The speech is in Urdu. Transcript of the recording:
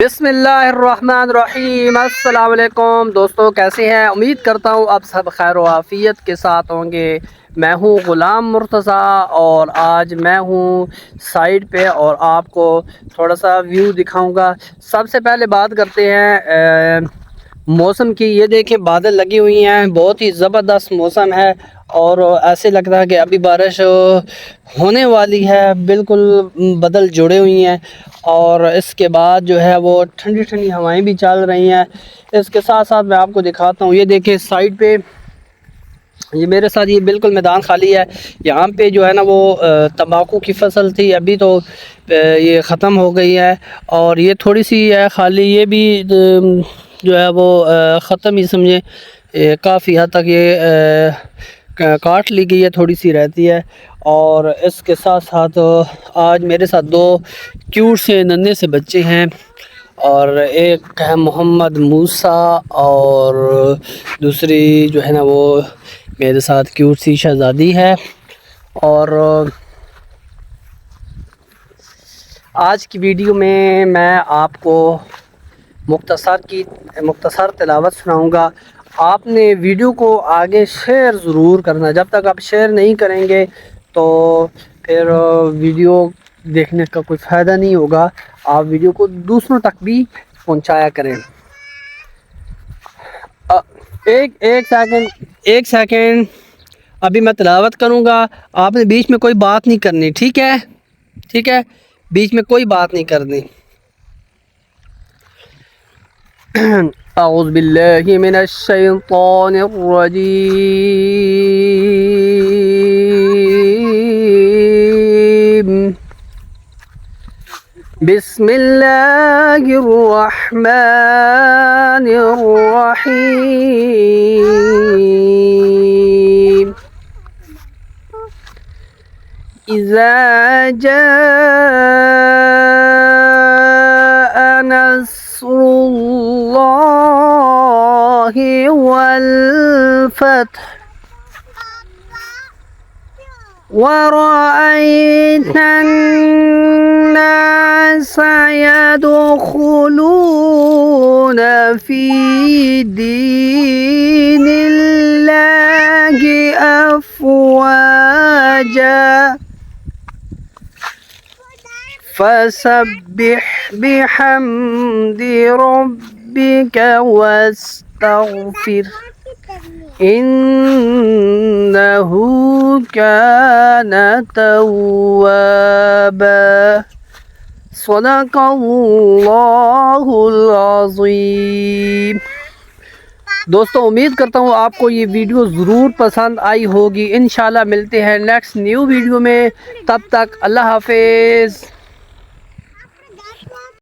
بسم اللہ الرحمن الرحیم۔ السلام علیکم دوستو، کیسے ہیں؟ امید کرتا ہوں آپ سب خیر و عافیت کے ساتھ ہوں گے۔ میں ہوں غلام مرتضیٰ اور آج میں ہوں سائٹ پہ اور آپ کو تھوڑا سا ویو دکھاؤں گا۔ سب سے پہلے بات کرتے ہیں موسم کی۔ یہ دیکھیں بادل لگی ہوئی ہیں، بہت ہی زبردست موسم ہے اور ایسے لگ رہا ہے کہ ابھی بارش ہونے والی ہے۔ بالکل بدل جڑے ہوئی ہیں اور اس کے بعد جو ہے وہ ٹھنڈی ٹھنڈی ہوائیں بھی چل رہی ہیں۔ اس کے ساتھ ساتھ میں آپ کو دکھاتا ہوں، یہ دیکھیں سائڈ پہ، یہ میرے ساتھ یہ بالکل میدان خالی ہے۔ یہاں پہ جو ہے نا وہ تمباکو کی فصل تھی، ابھی تو یہ ختم ہو گئی ہے اور یہ تھوڑی سی ہے خالی، یہ بھی جو ہے وہ ختم ہی سمجھے، کافی حد تک یہ کاٹ لی گئی ہے، تھوڑی سی رہتی ہے۔ اور اس کے ساتھ ساتھ آج میرے ساتھ دو کیوٹ سے ننھے سے بچے ہیں، اور ایک ہے محمد موسیٰ اور دوسری جو ہے نا وہ میرے ساتھ کیوٹ سی شہزادی ہے۔ اور آج کی ویڈیو میں آپ کو مختصر تلاوت سناؤں گا۔ آپ نے ویڈیو کو آگے شیئر ضرور کرنا، جب تک آپ شیئر نہیں کریں گے تو پھر ویڈیو دیکھنے کا کوئی فائدہ نہیں ہوگا۔ آپ ویڈیو کو دوسروں تک بھی پہنچایا کریں۔ ایک سیکنڈ ابھی میں تلاوت کروں گا، آپ نے بیچ میں کوئی بات نہیں کرنی، ٹھیک ہے؟ بیچ میں کوئی بات نہیں کرنی۔ اعوذ باللہ من الشیطان الرجیم، بسم اللہ الرحمن الرحیم، اذا جاء نصر اللہ والفتح ورأيت الناس يدخلون في دين الله أفواجا فسبح بحمد ربك واستغفر إنه كان توابا، صدق اللہ العظیم۔ دوستو امید کرتا ہوں آپ کو یہ ویڈیو ضرور پسند آئی ہوگی۔ انشاءاللہ ملتے ہیں نیکسٹ نیو ویڈیو میں، تب تک اللہ حافظ۔